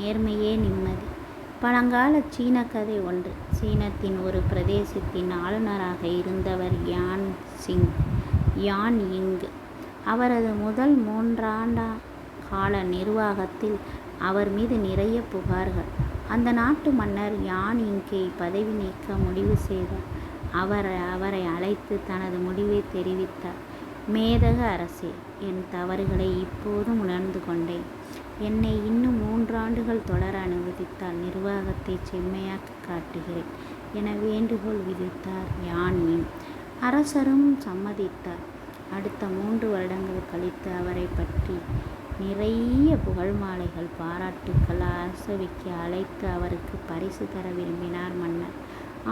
நேர்மையே நிம்மதி. பழங்கால சீன கதை ஒன்று. சீனத்தின் ஒரு பிரதேசத்தின் ஆளுநராக இருந்தவர் யான் யிங். அவரது முதல் 3 ஆண்டு கால நிர்வாகத்தில் அவர் மீது நிறைய புகார்கள். அந்த நாட்டு மன்னர் யான் யிங்கை பதவி நீக்க முடிவு செய்தார். அவரை அழைத்து தனது முடிவை தெரிவித்தார். மேதக அரசே, என் தவறுகளை இப்போதும் உணர்ந்து கொண்டேன். என்னை இன்னும் 3 ஆண்டுகள் தொடர அனுமதித்தால் நிர்வாகத்தை செம்மையாக்கி காட்டுகிறேன் என வேண்டுகோள் விதித்தார் யான் யிங். அரசரும் சம்மதித்தார். அடுத்த 3 வருடங்கள் கழித்து அவரை பற்றி நிறைய புகழ் மாலைகள், பாராட்டுக்கள் அரசவைக்கு அழைத்து அவருக்கு பரிசு தர விரும்பினார் மன்னர்.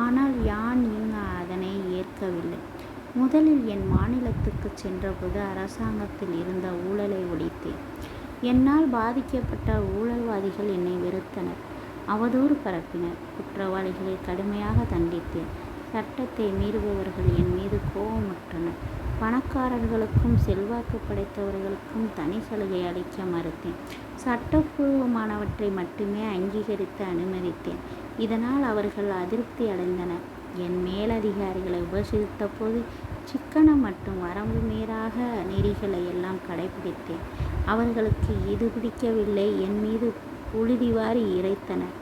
ஆனால் யான் யிங் அதனை ஏற்கவில்லை. முதலில் என் மாநிலத்துக்கு சென்றபோது அரசாங்கத்தில் இருந்த ஊழலை ஒழித்தேன். என்னால் பாதிக்கப்பட்ட ஊழல்வாதிகள் என்னை வெறுத்தனர், அவதூறு பரப்பினர். குற்றவாளிகளை கடுமையாக தண்டித்தேன். சட்டத்தை மீறுபவர்கள் என் மீது கோபமுற்றனர். பணக்காரர்களுக்கும் செல்வாக்கு படைத்தவர்களுக்கும் தனி சலுகை அளிக்க மறுத்தேன். சட்டப்பூர்வமானவற்றை மட்டுமே அங்கீகரித்து அனுமதித்தேன். இதனால் அவர்கள் அதிருப்தி அடைந்தனர். என் மேலதிகாரிகளை உபசரித்த போது சிக்கனம் மற்றும் வரம்பு மீறாக நெறிகளை எல்லாம் கடைபிடித்தேன். அவர்களுக்கு இது பிடிக்கவில்லை. என் மீது புழுதிவாரி இறைத்தனர்,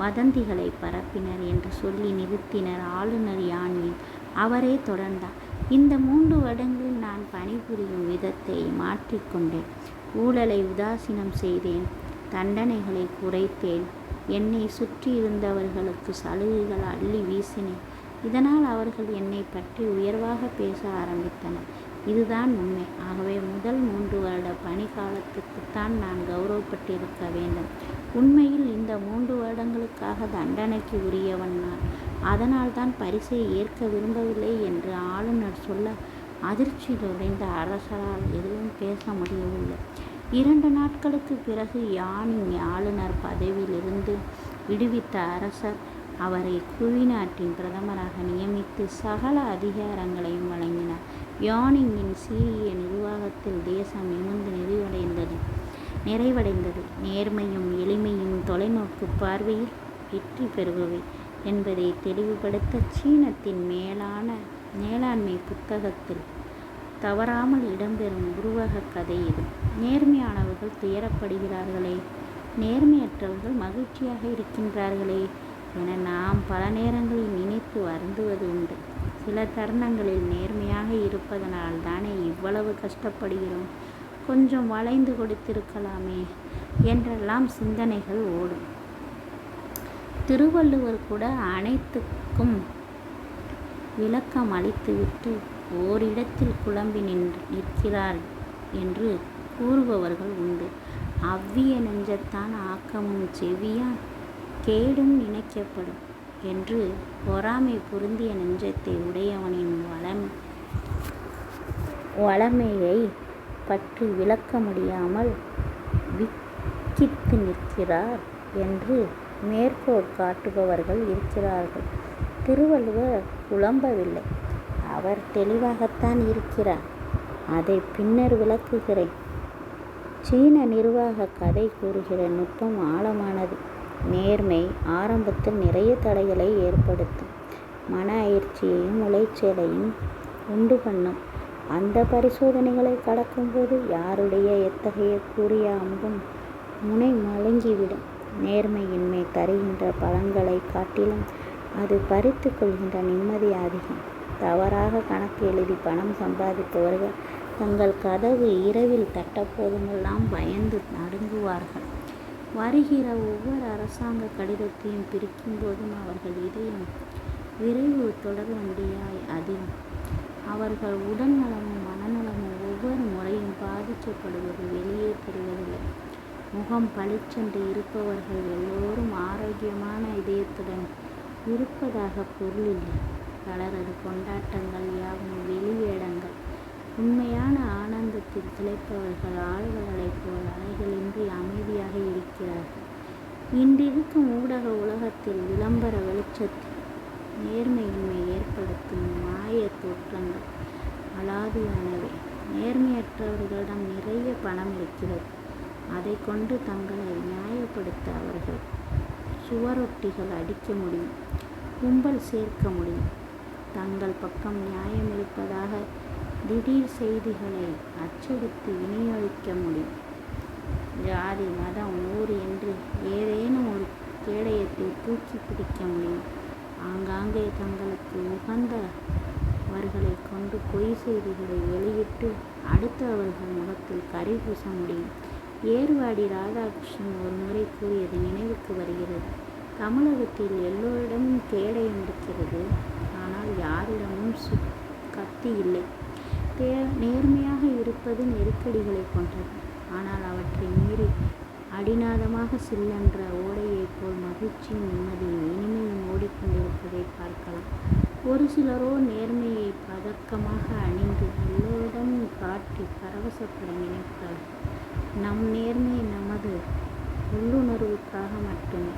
வதந்திகளை பரப்பினர் என்று சொல்லி நிறுத்தினர். ஆளுநர் யான் யிங் அவரே தொடர்ந்தார். இந்த 3 வருடங்களில் நான் பணிபுரியும் விதத்தை மாற்றிக்கொண்டேன். ஊழலை உதாசீனம் செய்தேன், தண்டனைகளை குறைத்தேன், என்னை சுற்றி இருந்தவர்களுக்கு சலுகைகள் அள்ளி வீசினேன். இதனால் அவர்கள் என்னை பற்றி உயர்வாக பேச ஆரம்பித்தனர். இதுதான் உண்மை. ஆகவே முதல் 3 வருட பணி காலத்துக்குத்தான் நான் கௌரவப்பட்டிருக்க வேண்டும். உண்மையில் இந்த 3 வருடங்களுக்காக தண்டனைக்கு உரியவன் நான். அதனால் தான் பரிசை ஏற்க விரும்பவில்லை என்று ஆளுநர் சொல்ல அதிர்ச்சியில் உடைந்த அரசரால் எதுவும் பேச முடியவில்லை. 2 நாட்களுக்கு பிறகு யான் யிங் ஆளுநர் பதவியிலிருந்து விடுவித்த அரசர் அவரை குவிநாட்டின் பிரதமராக நியமித்து சகல அதிகாரங்களையும் வழங்கினார். யான் யிங்கின் சீரிய நிர்வாகத்தில் தேசம் நிமிர்ந்து நிறைவடைந்தது. நேர்மையும் எளிமையும் தொலைநோக்கு பார்வையில் வெற்றி பெறுபவை என்பதை தெளிவுபடுத்த சீனத்தின் மேலாண்மை புத்தகத்தில் தவறாமல் இடம்பெறும் உருவக கதை இது. நேர்மையானவர்கள் துயரப்படுகிறார்களே, நேர்மையற்றவர்கள் மகிழ்ச்சியாக இருக்கின்றார்களே என நாம் பல நேரங்களில் நினைத்து வருந்துவது உண்டு. சில தருணங்களில் நேர்மையாக இருப்பதனால் தானே இவ்வளவு கஷ்டப்படுகிறோம், கொஞ்சம் வளைந்து கொடுத்திருக்கலாமே என்றெல்லாம் சிந்தனைகள் ஓடும். திருவள்ளுவர் கூட அனைத்துக்கும் விளக்கம் அளித்துவிட்டு ஓரிடத்தில் குழம்பி நிற்கிறார் என்று கூறுபவர்கள் உண்டு. அவ்விய நெஞ்சத்தான் ஆக்கமும் செவ்வியான் கேடும் நினைக்கப்படும் என்று பொறாமை பொருந்திய நெஞ்சத்தை உடையவனின் வளமையை பற்றி விளக்க முடியாமல் விக்கித்து நிற்கிறார் என்று மேற்கோள் காட்டுபவர்கள் இருக்கிறார்கள். திருவள்ளுவர் குழம்பவில்லை, அவர் தெளிவாகத்தான் இருக்கிறார். அதை பின்னர் விளக்குகிறேன். சீன நிர்வாக கதை கூறுகிற நுட்பம் ஆழமானது. நேர்மை ஆரம்பத்தில் நிறைய தடைகளை ஏற்படுத்தும், மன அயற்சியையும் உளைச்சலையும் உண்டு பண்ணும். அந்த பரிசோதனைகளை கடக்கும்போது யாருடைய எத்தகைய கூறிய அம்பும் முனை மழுங்கிவிடும். நேர்மையின்மை தருகின்ற பலன்களை காட்டிலும் அது பறித்து கொள்கின்ற நிம்மதி அதிகம். தவறாக கணக்கு எழுதி பணம் சம்பாதிப்பவர்கள் தங்கள் கதவு இரவில் தட்டப்போதுமெல்லாம் பயந்து நடுங்குவார்கள். வருகிற ஒவ்வொரு அரசாங்க கடிதத்தையும் பிரிக்கும் போதும் அவர்கள் இதயம் விரைவு தொடர்வண்டியாய் அதிரும். அவர்கள் உடல் நலமும் மனநலமும் ஒவ்வொரு முறையும் பாதிக்கப்படுவது வெளியே தெரிவதில்லை. முகம் பளிச்சென்று இருப்பவர்கள் எல்லோரும் ஆரோக்கியமான இதயத்துடன் இருப்பதாக பொருள் இல்லை. பலரது கொண்டாட்டங்கள் யாவும் வெளிவேடங்கள். உண்மையான ஆனந்தத்தில் திளைப்பவர்கள் ஆழ்கடலைப் போல் அலைகளின்றி அமைதியாக இருக்கிறார்கள். இன்றிருக்கும் ஊடக உலகத்தில் விளம்பர வெளிச்சத்தில் நேர்மையின்மை ஏற்படுத்தும் மாய தோற்றங்கள் அலாதியானவை. நேர்மையற்றவர்களிடம் நிறைய பணம் இருக்கிறது, அதை கொண்டு தங்களை நியாயப்படுத்த அவர்கள் சுவரொட்டிகள் அடிக்க முடியும், கும்பல் சேர்க்க முடியும். தங்கள் பக்கம் நியாயம் இருப்பதாக திடீர் செய்திகளை அச்சடித்து விநியோகிக்க முடியும். ஜாதி, மதம், ஊர் என்று ஏதேனும் ஒரு கேடயத்தை தூக்கி பிடிக்க முடியும். ஆங்காங்கே தங்களுக்கு உகந்தவர்களை கொண்டு பொய் செய்திகளை வெளியிட்டு அடுத்தவர்கள் முகத்தில் கரி பூச முடியும். ஏர்வாடி ராதாகிருஷ்ணன் ஒரு முறை கூறியது நினைவுக்கு வருகிறது. தமிழகத்தில் எல்லோரிடமும் கேடயம் இருக்கிறது, ஆனால் யாரிடமும் கத்தி இல்லை. நேர்மையாக இருப்பது நெருக்கடிகளை கொண்டது, ஆனால் அவற்றை மீறி அடிநாதமாக சில்லென்ற ஓடையைப் போல் மகிழ்ச்சியும் நிம்மதியும் இனிமையும் ஓடிக்கொண்டிருப்பதை பார்க்கலாம். ஒரு சிலரோ நேர்மையை பதக்கமாக அணிந்து எல்லோரிடமும் காட்டி பரவசப்பட நினைப்பார்கள். நம் நேர்மை நமது உள்ளுணர்வுக்காக மட்டுமே,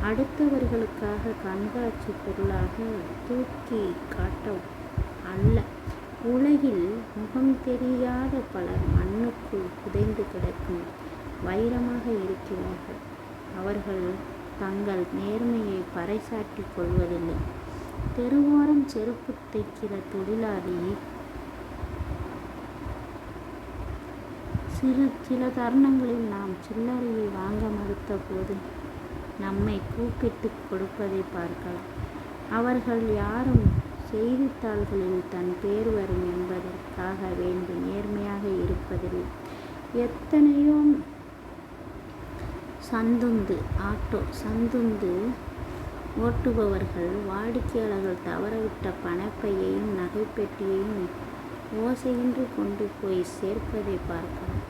அடுத்தவர்களுக்காக கண்காட்சி பொருளாக தூக்கி காட்ட அல்ல. உலகில் முகம் தெரியாத பலர் மண்ணுக்குள் புதைந்து கிடக்கும் வைரமாக இருக்கிறார்கள். அவர்கள் தங்கள் நேர்மையை பறைசாற்றிக் கொள்வதில்லை. தெருவோரம் செருப்பு தைக்கிற தொழிலாளி சில தருணங்களில் நாம் சில்லறையை வாங்க மறுத்த போது நம்மை கூப்பிட்டு கொடுப்பதை பார்க்கலாம். அவர்கள் யாரும் செய்தித்தாள்களில் தன் பேர் வரும் என்பதற்காக வேண்டி நேர்மையாக இருப்பதில்லை. எத்தனையோ சந்துந்து ஓட்டுபவர்கள் வாடிக்கையாளர்கள் தவறவிட்ட பணப்பையையும் நகைப்பெட்டியையும் ஓசையின்றி கொண்டு போய் சேர்ப்பதை பார்க்கலாம்.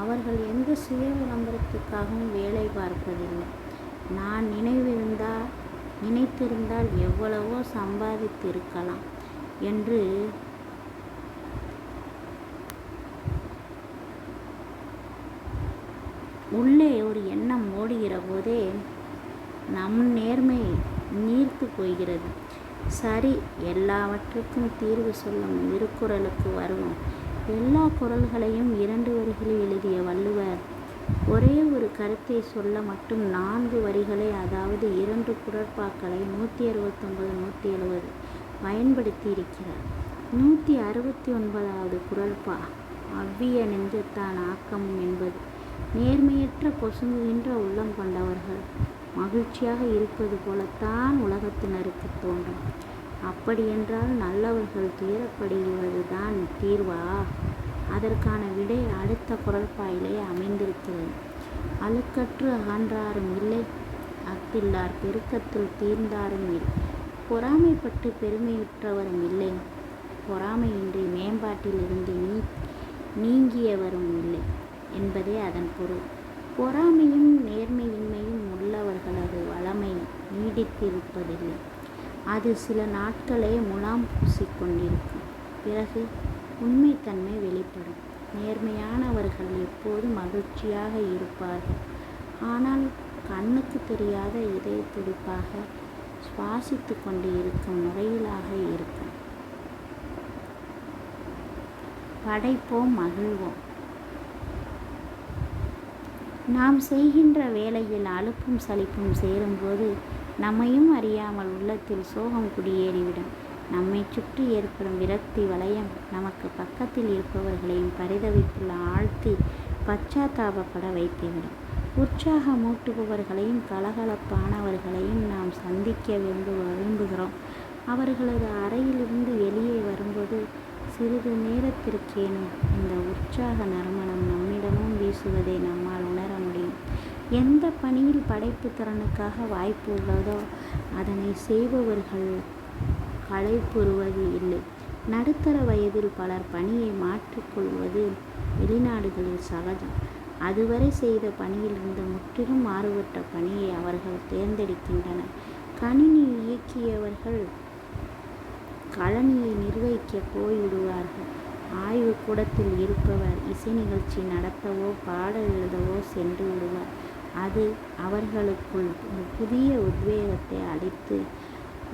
அவர்கள் எந்த சுய விளம்பரத்துக்காகவும் வேலை பார்ப்பதில்லை. நான் நினைத்திருந்தால் எவ்வளவோ சம்பாதித்திருக்கலாம் என்று உள்ளே ஒரு எண்ணம் ஓடுகிற போதே நம் நேர்மை நீர்த்து போகிறது. சரி, எல்லாவற்றுக்கும் தீர்வு சொல்லும் திருக்குறளுக்கு வருவோம். எல்லா குறள்களையும் 2 வரிகளில் எழுதிய வள்ளுவர் ஒரே ஒரு கருத்தை சொல்ல மட்டும் 4 வரிகளை, அதாவது 2 குறட்பாக்களை 169, 170 பயன்படுத்தி இருக்கிறார். 169வது குறட்பா அவ்விய நெஞ்சத்தான் ஆக்கமும் என்பது. நேர்மையற்ற பொசுங்குகின்ற உள்ளம் கொண்டவர்கள் மகிழ்ச்சியாக இருப்பது போலத்தான் உலகத்தினருக்கு தோன்றும். அப்படியென்றால் நல்லவர்கள் துயரப்படுவது தான் தீர்வா? அதற்கான விடை அடுத்த குறட்பாயிலே அமைந்திருக்கிறது. அழுக்கற்று அகன்றாரும் இல்லை, அஃதில்லார் பெருக்கத்தில் தீர்ந்தாரும் இல்லை. பொறாமைப்பட்டு பெருமையுற்றவரும் இல்லை, பொறாமையின்றி மேம்பாட்டில் இருந்து நீங்கியவரும் இல்லை என்பதே அதன் பொருள். பொறாமையும் நேர்மையின்மையும் உள்ளவர்களது வளமை நீடித்திருப்பதில்லை. அது சில நாட்களே முலாம் பூசிக்கொண்டிருக்கும். பிறகு உண்மைத்தன்மை வெளிப்படும். நேர்மையானவர்கள் எப்போதும் மகிழ்ச்சியாக இருப்பார்கள். ஆனால் கண்ணுக்கு தெரியாத இதய துடிப்பாக சுவாசித்து கொண்டு இருக்கும் நுரையீரலாக இருக்கும். படைப்போம், மகிழ்வோம். நாம் செய்கின்ற வேளையில் அலுப்பும் சலிப்பும் சேரும்போது நம்மையும் அறியாமல் உள்ளத்தில் சோகம் குடியேறிவிடும். நம்மை சுற்றி ஏற்படும் விரக்தி வலயம் நமக்கு பக்கத்தில் இருப்பவர்களையும் பரிதவிப்பில் ஆழ்த்தி பச்சாத்தாபப்பட வைத்துவிடும். உற்சாகமூட்டுபவர்களையும் கலகலப்பானவர்களையும் நாம் சந்திக்க விரும்புகிறோம். அவர்களது அறையிலிருந்து வெளியே வரும்போது சிறிது நேரத்திற்கேனும் இந்த உற்சாக நறுமணம் நம்மிடமும் வீசுவதை நம்மால் உணர முடியும். எந்த பணியில் படைப்பு திறனுக்காக வாய்ப்பு உள்ளதோ அதனை செய்பவர்கள் களைப்புறுவது இல்லை. நடுத்தர வயதில் பலர் பணியை மாற்றிக்கொள்வது வெளிநாடுகளில் சகஜம். அதுவரை செய்த பணியிலிருந்து முற்றிலும் மாறுபட்ட பணியை அவர்கள் தேர்ந்தெடுக்கின்றனர். கணினி இயக்கியவர்கள் கழனியை நிர்வகிக்க போய்விடுவார்கள். ஆய்வு கூடத்தில் இருப்பவர் இசை நிகழ்ச்சி நடத்தவோ பாடல் எழுதவோ சென்று விடுவார். அது அவர்களுக்குள் ஒரு புதிய உத்வேகத்தை அளித்து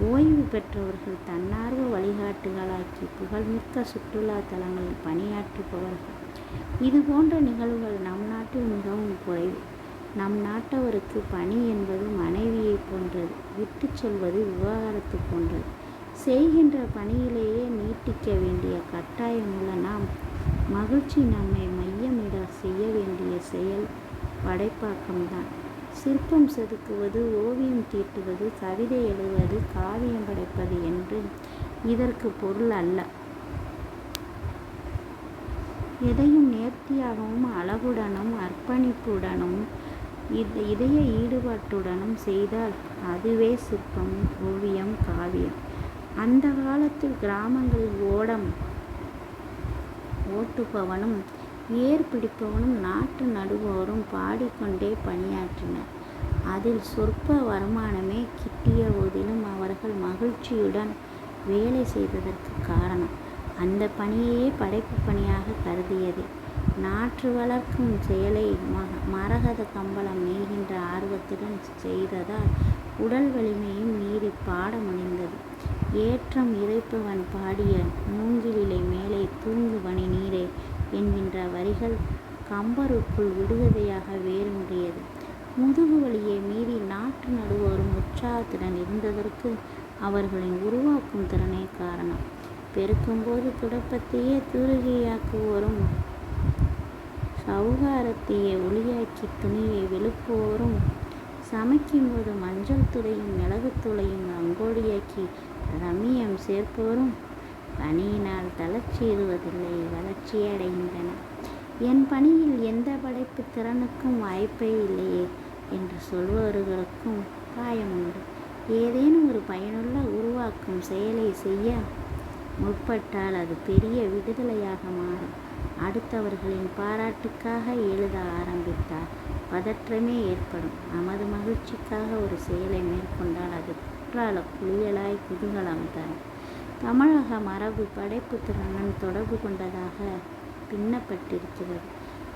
ஓய்வு பெற்றவர்கள் தன்னார்வ வழிகாட்டுகளாக்கி புகழ்மிக்க சுற்றுலா தலங்களில் பணியாற்றுபவர்கள் இது போன்ற நிகழ்வுகள் நம் நாட்டில் மிகவும் குறைவு. நம் நாட்டவருக்கு பணி என்பது மனைவியை போன்றது, விட்டு சொல்வது விவகாரத்து போன்றது. செய்கின்ற பணியிலேயே நீட்டிக்க வேண்டிய கட்டாயமுள்ள நாம் மகிழ்ச்சி நம்மை மையமிட செய்ய வேண்டிய செயல் படைப்பாக்கம்தான். சிற்பம் செதுக்குவது, ஓவியம் தீட்டுவது, கவிதை எழுதுவது, காவியம் படைப்பது என்று இதற்கு பொருள் அல்ல. எதையும் நேர்த்தியாகவும் அழகுடனும் அர்ப்பணிப்புடனும் இதய ஈடுபாட்டுடனும் செய்தால் அதுவே சிற்பம், ஓவியம், காவியம். அந்த காலத்தில் கிராமங்களில் ஓட்டுபவனும் ஏர் பிடிப்பவனும் நாட்டு நடுவோரும் பாடிக்கொண்டே பணியாற்றினர். அதில் சொற்ப வருமானமே கிட்டிய போதிலும் அவர்கள் மகிழ்ச்சியுடன் வேலை செய்ததற்கு காரணம் அந்த பணியையே படைப்பு பணியாக கருதியது. நாற்று வளர்க்கும் செயலை மரகத கம்பளம் நெய்கின்ற ஆர்வத்துடன் செய்ததால் உடல் வலிமையும் மீறி பாட முடிந்தது. ஏற்றம் இறைப்பவன் பாடிய மூங்கிலிலை மேலே தூங்கு பனி நீரே என்கின்ற வரிகள் கம்பருக்குள் விடுகதையாக வேரூன்றியது. முதுகு வலியை மீறி நாட்டு நடுவோரும் உற்சாகத்துடன் இருந்ததற்கு அவர்களின் உருவாக்கும் திறனே காரணம். பெருக்கும்போது துடப்பத்தையே தூரிகையாக்குவோரும், சவுகாரத்தையே ஒளியாக்கி துணியை வெளுப்போரும், சமைக்கும்போது மஞ்சள் தூளையும் மிளகுத்தூளையும் ரங்கோலியாக்கி ரம்மியம் சேர்ப்போரும் பணியினால் தளர்ச்சியுறுவதில்லை, வளர்ச்சியடைகின்றனர். என் பணியில் எந்த படைப்பு திறனுக்கும் வாய்ப்பே இல்லையே என்று சொல்பவர்களுக்கும் காயமுண்டு. ஏதேனும் ஒரு பயனுள்ள உருவாக்கும் செயலை செய்ய முற்பட்டால் அது பெரிய விடுதலையாக மாறும். அடுத்தவர்களின் பாராட்டுக்காக எழுத ஆரம்பித்தால் பதற்றமே ஏற்படும். நமது மகிழ்ச்சிக்காக ஒரு செயலை மேற்கொண்டால் அது குற்றால குளியலாய் குதூகலம் தரும். தமிழக மரபு படைப்பு திறனுடன் தொடர்பு கொண்டதாக பின்னப்பட்டிருக்கிறது.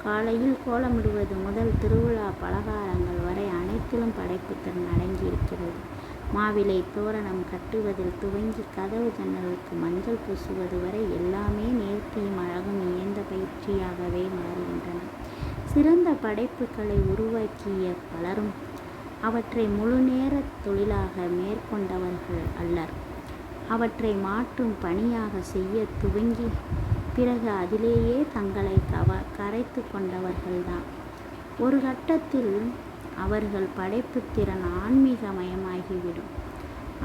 காலையில் கோலமிடுவது முதல் திருவிழா பலகாரங்கள் வரை அனைத்திலும் படைப்பு திறன் அடங்கியிருக்கிறது. மாவிலை தோரணம் கட்டுவதில் துவங்கி கதவு ஜன்னலுக்கு மஞ்சள் பூசுவது வரை எல்லாமே நேர்த்தியும் அழகும் இயந்த பயிற்சியாகவே மாறுகின்றன. சிறந்த படைப்புகளை உருவாக்கிய பலரும் அவற்றை முழுநேர தொழிலாக மேற்கொண்டவர்கள் அல்லர். அவற்றை மாற்றும் பணியாக செய்ய துவங்கி பிறகு அதிலேயே தங்களை கரைத்து கொண்டவர்கள்தான். ஒரு கட்டத்தில் அவர்கள் படைப்பு திறன் ஆன்மீகமயமாகிவிடும்.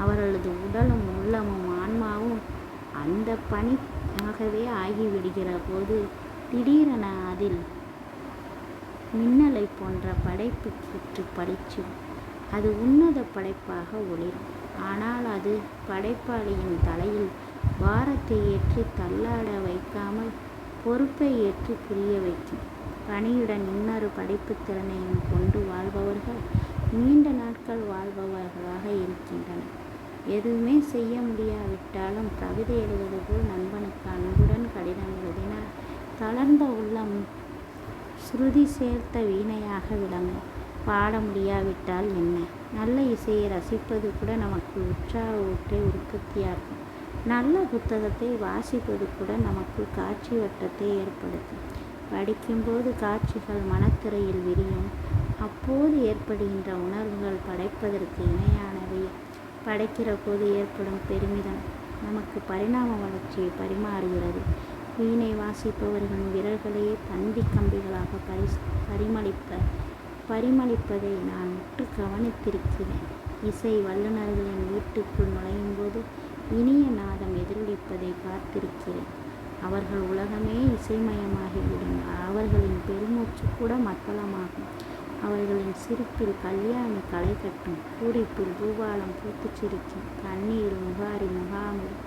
அவர்களது உடலும் உள்ளமும் ஆன்மாவும் அந்த பணியாகவே ஆகிவிடுகிற போது திடீரென அதில் மின்னலை போன்ற படைப்பு கீற்று பளிச்சிடும். அது உன்னத படைப்பாக ஒளிரும். ஆனால் அது படைப்பாளியின் தலையில் பாரத்தை ஏற்றி தள்ளாட வைக்காமல் பொறுப்பை ஏற்றி புரிய வைக்கும். பணியுடன் இன்னொரு படைப்பு திறனையும் கொண்டு வாழ்பவர்கள் நீண்ட நாட்கள் வாழ்பவர்களாக இருக்கின்றனர். எதுவுமே செய்ய முடியாவிட்டாலும் கவிதை எழுதுவது போல் நண்பனுக்கு அன்புடன் கடிதம் எழுதினால் தளர்ந்த உள்ளம் ஸ்ருதி சேர்த்த வீணையாக விளங்கும். பாட முடியாவிட்டால் என்ன, நல்ல இசையை ரசிப்பது கூட நமக்கு உற்சாக ஊற்றை உற்பத்தியாக்கும். நல்ல புத்தகத்தை வாசிப்பது கூட நமக்குள் காட்சி வட்டத்தை ஏற்படுத்தும். படிக்கும்போது காட்சிகள் மனத்திரையில் விரியும். அப்போது ஏற்படுகின்ற உணர்வுகள் படைப்பதற்கு இணையானவை. படைக்கிற போது ஏற்படும் பெருமிதம் நமக்கு பரிணாம வளர்ச்சியை பரிமாறுகிறது. வீணை வாசிப்பவர்களின் விரல்களையே தந்தி கம்பிகளாக பரிமளிப்பதை நான் உற்று கவனித்திருக்கிறேன். இசை வல்லுநர்களின் வீட்டுக்குள் நுழையும் போது இனிய நாதம் எதிரொலிப்பதை பார்த்திருக்கிறேன். அவர்கள் உலகமே இசைமயமாகிவிடும். அவர்களின் பெருமூச்சு கூட மத்தளமாகும். அவர்களின் சிரிப்பில் கல்யாணி களை கட்டும், பூரிப்பில் பூபாலம் பூத்து சிரிக்கும், கண்ணீர் முகாரி முகாமிடும்.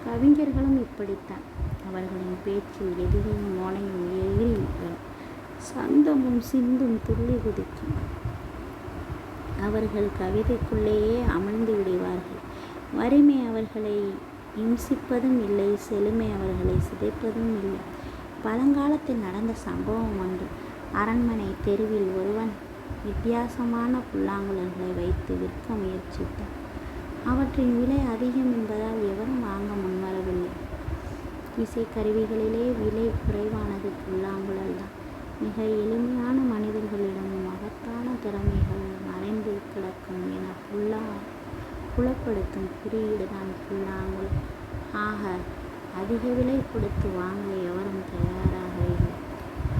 கவிஞர்களும் இப்படித்தான். அவர்களின் பேச்சில் எதிரியும் மோனையும் எகிரி வரும், சந்தமும் சிந்தும் துள்ளி குதிக்கும். அவர்கள் கவிதைக்குள்ளேயே அமிழ்ந்து விடுவார்கள். வறுமை அவர்களை இம்சிப்பதும் இல்லை, செழுமை அவர்களை சிதைப்பதும் இல்லை. பழங்காலத்தில் நடந்த சம்பவம் ஒன்று. அரண்மனை தெருவில் ஒருவன் வித்தியாசமான புல்லாங்குழல்களை வைத்து விற்க முயற்சித்தான். அவற்றின் விலை அதிகம் என்பதால் எவரும் வாங்க முன்வரவில்லை. இசைக்கருவிகளிலே விலை குறைவானது புல்லாங்குழல் தான். மிக எளிமையான மனிதர்களிடமும் மகத்தான திறமைகள் மறைந்து கிடக்கும் என புலப்படுத்தும் குறியீடுதான் புல்லாங்குழல். ஆக அதிக விலை கொடுத்து வாங்க எவரும் தயாராக இல்லை.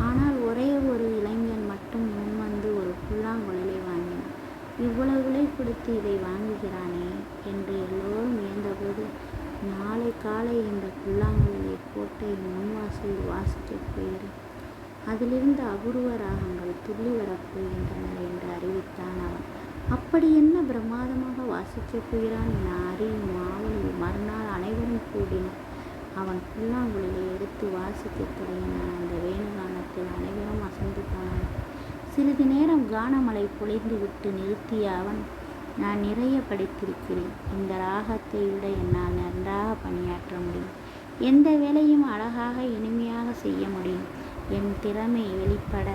ஆனால் ஒரே ஒரு இளைஞன் மட்டும் முன்வந்து ஒரு புல்லாங்குழலை வாங்கினான். இவ்வளவு விலை கொடுத்து இதை வாங்குகிறானே என்று எல்லோரும் வியந்தபோது, நாளை காலை இந்த புல்லாங்குழலை கோட்டையின் முன்வாசலில் வாசிக்கப் போகிறேன். அதிலிருந்து அபூர்வ ராகங்கள் துள்ளி வரப்போகின்றன என்று அறிவித்தான் அவன். அப்படி என்ன பிரமாதமாக வாசிக்கப் போகிறான் என அறியும் ஆவலில் மறுநாள் அனைவரும் கூடினர். அவன் புல்லாங்குழலை எடுத்து வாசிக்கத் தொடங்கினான். அந்த வேணுகானத்தில் அனைவரும் அசந்து போனார்கள். சிறிது நேரம் கானமழை பொழிந்து விட்டு நிறுத்திய அவன், நான் நிறைய படித்திருக்கிறேன். இந்த ராகத்தை விட என்னால் நன்றாக பணியாற்ற முடியும். எந்த வேலையும் அழகாக இனிமையாக செய்ய முடியும். என் திறமை வெளிப்பட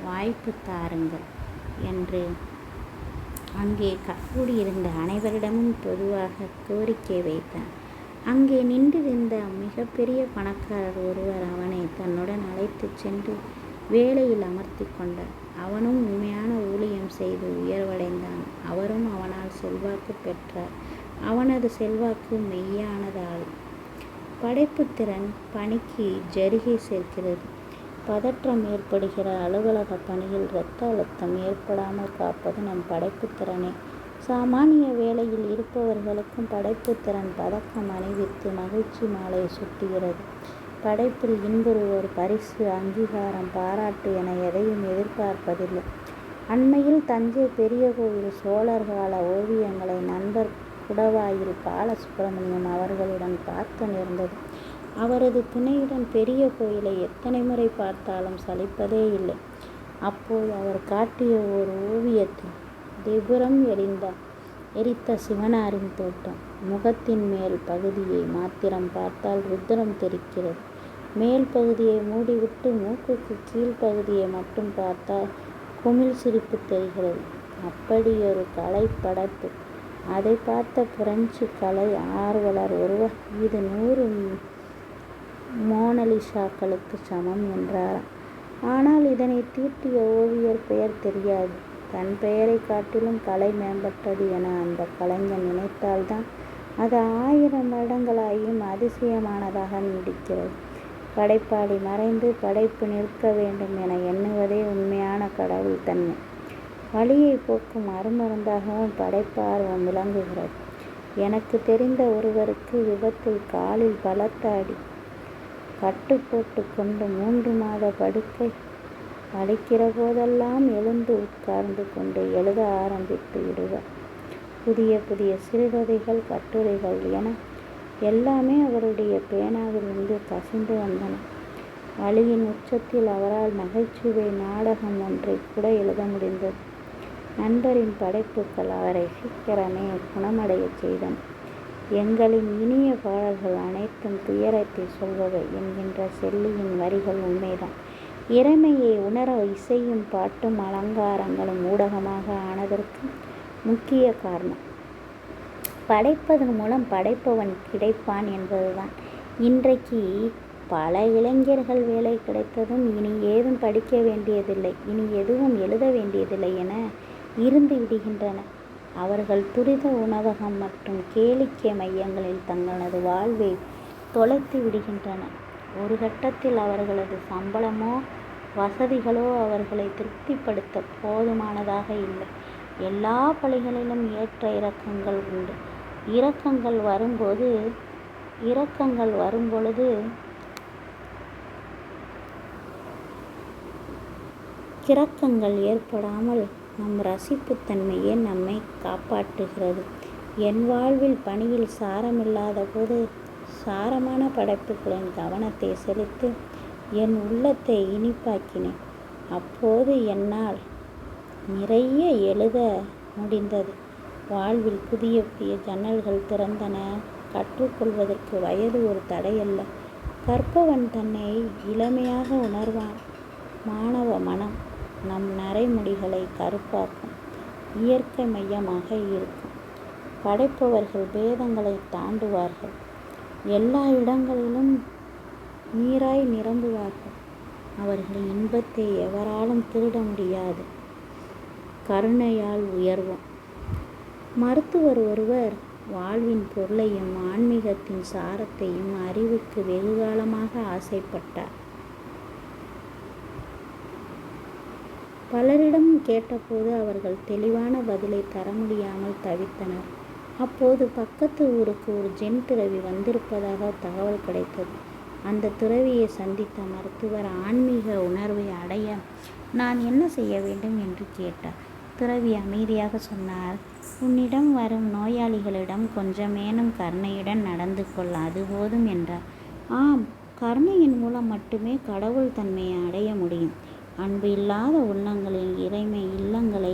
வாய்ப்பு தாருங்கள் என்று அங்கே கூடியிருந்த அனைவரிடமும் பொதுவாக கோரிக்கை வைத்தான். அங்கே நின்றிருந்த மிகப்பெரிய பணக்காரர் ஒருவர் அவனை தன்னுடன் அழைத்து சென்று வேலையில் அமர்த்தி கொண்டார். அவனும் உண்மையான ஊழியம் செய்து உயர்வடைந்தான். அவரும் அவனால் செல்வாக்கு பெற்றார். அவனது செல்வாக்கு மெய்யானதால் படைப்புத்திறன் பணிக்கு ஜரிகை சேர்க்கிறது. பதற்றம் ஏற்படுகிற அலுவலக பணியில் இரத்த அழுத்தம் ஏற்படாமல் காப்பது நம் படைப்புத்திறனே. சாமானிய வேலையில் இருப்பவர்களுக்கும் படைப்புத்திறன் பதக்கம் அணிவித்து மகிழ்ச்சி மாலை சுட்டுகிறது. படைப்பில் இன்புறுவோர் பரிசு, அங்கீகாரம், பாராட்டு என எதையும் எதிர்பார்ப்பதில்லை. அண்மையில் தஞ்சை பெரிய கோவில் சோழர் கால ஓவியங்களை நண்பர் குடவாயில் பாலசுப்பிரமணியம் அவர்களுடன் பார்க்க நேர்ந்தது. அவரது துணையுடன் பெரிய கோயிலை எத்தனை முறை பார்த்தாலும் சலிப்பதே இல்லை. அப்போது அவர் காட்டிய ஒரு ஓவியத்தில் திபுரம் எரித்த சிவனாரின் தோட்டம். முகத்தின் மேல் பகுதியை மாத்திரம் பார்த்தால் ருத்ரம் தெரிக்கிறது. மேல் பகுதியை மூடிவிட்டு மூக்குக்கு கீழ்ப்பகுதியை மட்டும் பார்த்தால் குமிழ் சிரிப்பு தெரிகிறது. அப்படியொரு கலை படைப்பு. அதை பார்த்த பிரெஞ்சு கலை ஆர்வலர் ஒருவர், இது 100 மோனலிசாக்களுக்கு சமம் என்றாராம். ஆனால் இதனை தீட்டிய ஓவியர் பெயர் தெரியாது. தன் பெயரை காட்டிலும் கலை மேம்பட்டது என அந்த கலைஞன் நினைத்தால்தான் அது 1000 வருடங்களாயும் அதிசயமானதாக நீடிக்கிறது. படைப்பாளி மறைந்து படைப்பு நிற்க வேண்டும் என எண்ணுவதே உண்மையான கடவுள் தன்மை. வலியை போக்கும் அருமருந்தாகவும் படைப்பார்வம் விளங்குகிறது. எனக்கு தெரிந்த ஒருவருக்கு விபத்தில் காலில் பலத்த அடி. கட்டு போட்டு கொண்டு 3 மாத படுக்கை. படிக்கிற போதெல்லாம் எழுந்து உட்கார்ந்து கொண்டு எழுத ஆரம்பித்து விடுவார். புதிய புதிய சிறுகதைகள், கட்டுரைகள் என எல்லாமே அவருடைய பேனாவிலிருந்து கசிந்து வந்தன. வலியின் உச்சத்தில் அவரால் நகைச்சுவை நாடகம் ஒன்றை கூட எழுத முடிந்தது. நண்பரின் படைப்புகள் அவரை சீக்கிரமே குணமடைய செய்தன. எங்களின் இனிய பாடல்கள் அனைத்தும் துயரத்தை சொல்பவை என்கின்ற செல்லியின் வரிகள் உண்மைதான். இறைமையை உணர இசையும் பாட்டும் அலங்காரங்களும் ஊடகமாக ஆனதற்கு முக்கிய காரணம் படைப்பதன் மூலம் படைப்பவன் கிடைப்பான் என்பதுதான். இன்றைக்கு பல இளைஞர்கள் வேலை கிடைத்ததும் இனி ஏதும் படிக்க வேண்டியதில்லை, இனி எதுவும் எழுத வேண்டியதில்லை என இருந்து விடுகின்றனர். அவர்கள் துரித உணவகம் மற்றும் கேளிக்கை மையங்களில் தங்களது வாழ்வை தொலைத்து விடுகின்றனர். ஒரு கட்டத்தில் அவர்களது சம்பளமோ வசதிகளோ அவர்களை திருப்திப்படுத்த போதுமானதாக இல்லை. எல்லா பணிகளிலும் ஏற்ற இறக்கங்கள் உண்டு. இரக்கங்கள் வரும்பொழுது கிறக்கங்கள் ஏற்படாமல் நம் ரசிப்புத்தன்மையே நம்மை காப்பாற்றுகிறது. என் வாழ்வில் பணியில் சாரமில்லாத போது சாரமான படைப்புகளின் கவனத்தை செலுத்தி என் உள்ளத்தை இனிப்பாக்கினேன். அப்போது என்னால் நிறைய எழுத முடிந்தது. வாழ்வில் புதிய புதிய ஜன்னல்கள் திறந்தன. கற்றுக்கொள்வதற்கு வயது ஒரு தடையல்ல. கற்பவன் தன்னை இளமையாக உணர்வான். மாணவ மனம் நம் நரைமுடிகளை கருப்பாக்கும். இயற்கை மையமாக இருக்கும். படைப்பவர்கள் பேதங்களை தாண்டுவார்கள். எல்லா இடங்களிலும் நீராய் நிரம்புவார்கள். அவர்கள் இன்பத்தை எவராலும் திருட முடியாது. கருணையால் உயர்வோம். மருத்துவர் ஒருவர் வாழ்வின் பொருளையும் ஆன்மீகத்தின் சாரத்தையும் அறிவுக்கு வெகுகாலமாக ஆசைப்பட்டார். பலரிடம் கேட்டபோது அவர்கள் தெளிவான பதிலை தர முடியாமல் தவித்தனர். அப்போது பக்கத்து ஊருக்கு ஒரு ஜென் துறவி வந்திருப்பதாக தகவல் கிடைத்தது. அந்த துறவியை சந்தித்த மருத்துவர் ஆன்மீக உணர்வை அடைய நான் என்ன செய்ய வேண்டும் என்று கேட்டார். துறவி அமைதியாக சொன்னார், உன்னிடம் வரும் நோயாளிகளிடம் கொஞ்சமேனும் கருணையுடன் நடந்து கொள், அது போதும் என்றார். ஆம், கருணையின் மூலம் மட்டுமே கடவுள் தன்மையை அடைய முடியும். அன்பு இல்லாத உள்ளங்களில் இறைமை இல்லங்களை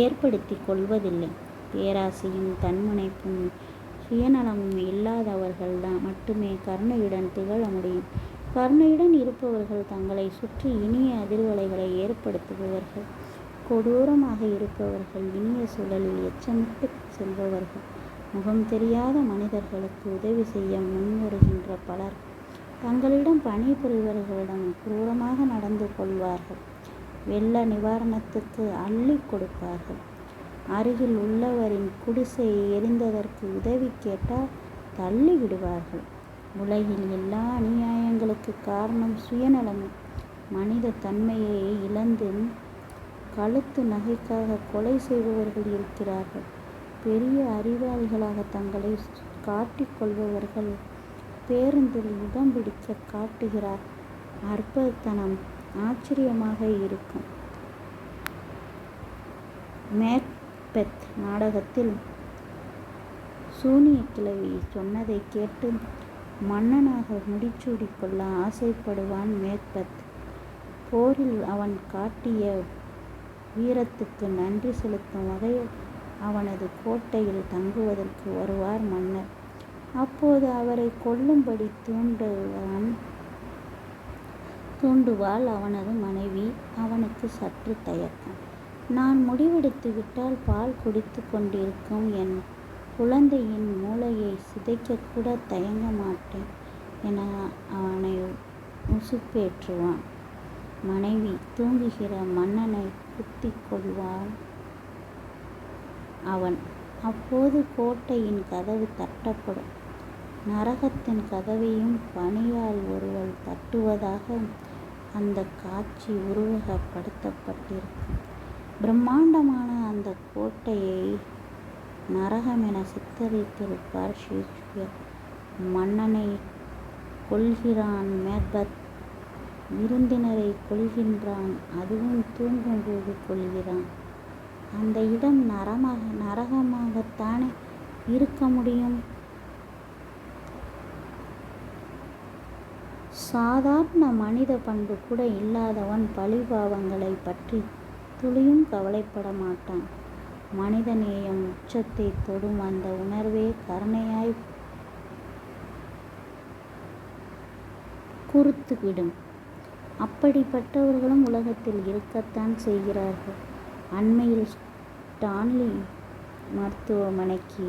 ஏற்படுத்தி கொள்வதில்லை. பேராசையும் தன்முனைப்பும் சுயநலமும் இல்லாதவர்கள் மட்டுமே கருணையுடன் திகழ முடியும். கருணையுடன் இருப்பவர்கள் தங்களை சுற்றி இனிய அதிர்வலைகளை ஏற்படுத்துபவர்கள். கொடூரமாக இருப்பவர்கள் இனிய சூழலில் எச்சமிட்டு செல்பவர்கள். முகம் தெரியாத மனிதர்களுக்கு உதவி செய்ய முன்வருகின்ற பலர் தங்களிடம் பணிபுரிபவர்களிடம் குரூரமாக நடந்து கொள்வார்கள். வெள்ள நிவாரணத்துக்கு அள்ளி கொடுப்பார்கள். அருகில் உள்ளவரின் குடிசையை எரிந்ததற்கு உதவி கேட்டால் தள்ளி விடுவார்கள். உலகில் எல்லா அநியாயங்களுக்கு காரணம் சுயநலமே. மனித தன்மையை இழந்து கழுத்து நகைக்காக கொலை செய்பவர்கள் இருக்கிறார்கள். பெரிய அறிவாளிகளாக தங்களை காட்டிக்கொள்பவர்கள் பேருந்தில் இடம் பிடிக்க காட்டுகிறார். அற்பத்தனம் ஆச்சரியமாக இருக்கும். மேக்பெத் நாடகத்தில் சூனிய கிழவி சொன்னதை கேட்டு மன்னனாக முடிச்சூடிக்கொள்ள ஆசைப்படுவான் மேக்பெத். போரில் அவன் காட்டிய வீரத்துக்கு நன்றி செலுத்தும் வகையில் அவனது கோட்டையில் தங்குவதற்கு வருவார் மன்னர். அப்போது அவரை கொல்லும்படி தூண்டுவாள் அவனது மனைவி. அவனுக்கு சற்று தயக்கம். நான் முடிவெடுத்து விட்டால் பால் குடித்து கொண்டிருக்கும் என் குழந்தையின் மூளையை சிதைக்கக்கூட தயங்க மாட்டேன் என அவனை உசுப்பேற்றுவான். மனைவி தூங்குகிற மன்னனை குத்திக் கொள்வான் அவன். அப்போது கோட்டையின் கதவு தட்டப்படும். நரகத்தின் கதவையும் பணியால் ஒருவள் தட்டுவதாக அந்த காட்சி உருவகப்படுத்தப்பட்டிருக்கும். பிரம்மாண்டமான அந்த கோட்டையை நரகமென சித்தரித்திருப்பார் ஷேக்ஸ்பியர். மன்னனை கொல்கிறான் மேக்பெத். விருந்தினரை கொல்கின்றான். அதுவும் தூங்கும்போது கொல்கிறான். அந்த இடம் நரகமாகத்தானே இருக்க முடியும்? சாதாரண மனித பண்பு கூட இல்லாதவன் பழிபாவங்களை பற்றி துளியும் கவலைப்பட மாட்டான். மனிதநேயம் உச்சத்தை தொடும் அந்த உணர்வே கருணையாய் குறுத்துவிடும். அப்படிப்பட்டவர்களும் உலகத்தில் இருக்கத்தான் செய்கிறார்கள். அண்மையில் ஸ்டான்லி மருத்துவமனைக்கு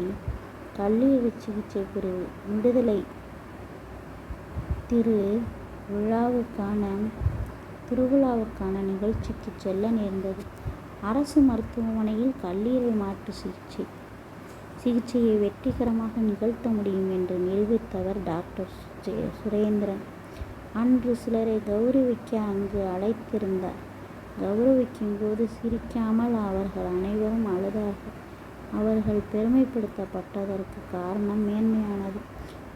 கல்லீரல் சிகிச்சை விடுதலை திருவிழாவுக்கான நிகழ்ச்சிக்கு செல்ல நேர்ந்தது. அரசு மருத்துவமனையில் கல்லீரல் மாற்று சிகிச்சையை வெற்றிகரமாக நிகழ்த்த முடியும் என்று நிரூபித்தவர் டாக்டர் சுரேந்திரன். அன்று சிலரை கௌரவிக்க அங்கு அழைத்திருந்தார். கௌரவிக்கும் போது சிரிக்காமல் அவர்கள் அனைவரும் அழுதார்கள். அவர்கள் பெருமைப்படுத்தப்பட்டதற்கு காரணம் மேன்மையானது.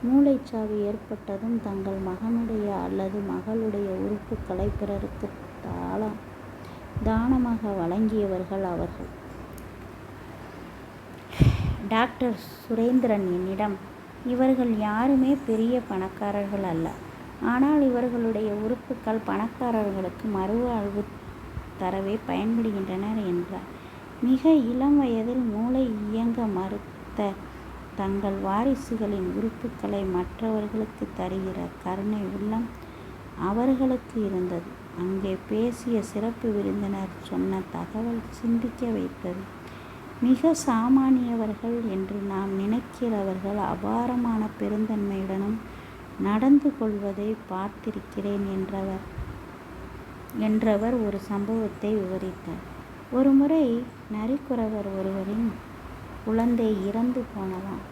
மூளைச்சாவு ஏற்பட்டதும் தங்கள் மகனுடைய அல்லது மகளுடைய உறுப்புகளை பிறருக்கு தானமாக வழங்கியவர்கள் அவர்கள். டாக்டர் சுரேந்திரன் என்னிடம், இவர்கள் யாருமே பெரிய பணக்காரர்கள் அல்ல. ஆனால் இவர்களுடைய உறுப்புகள் பணக்காரர்களுக்கு மறுவாழ்வு தரவே பயன்படுகின்றனர் என்றார். மிக இளம் வயதில் மூளை இயங்க மறுத்த தங்கள் வாரிசுகளின் உறுப்புகளை மற்றவர்களுக்கு தருகிற கருணை உள்ளம் அவர்களுக்கு இருந்தது. அங்கே பேசிய சிறப்பு விருந்தினர் சொன்ன தகவல் சிந்திக்க வைத்தது. மிக சாமானியவர்கள் என்று நாம் நினைக்கிறவர்கள் அபாரமான பெருந்தன்மையுடனும் நடந்து கொள்வதை பார்த்திருக்கிறேன் என்றவர் ஒரு சம்பவத்தை விவரித்தார். ஒருமுறை நரிக்குறவர் ஒருவரின் குழந்தை இறந்து போனதாம்.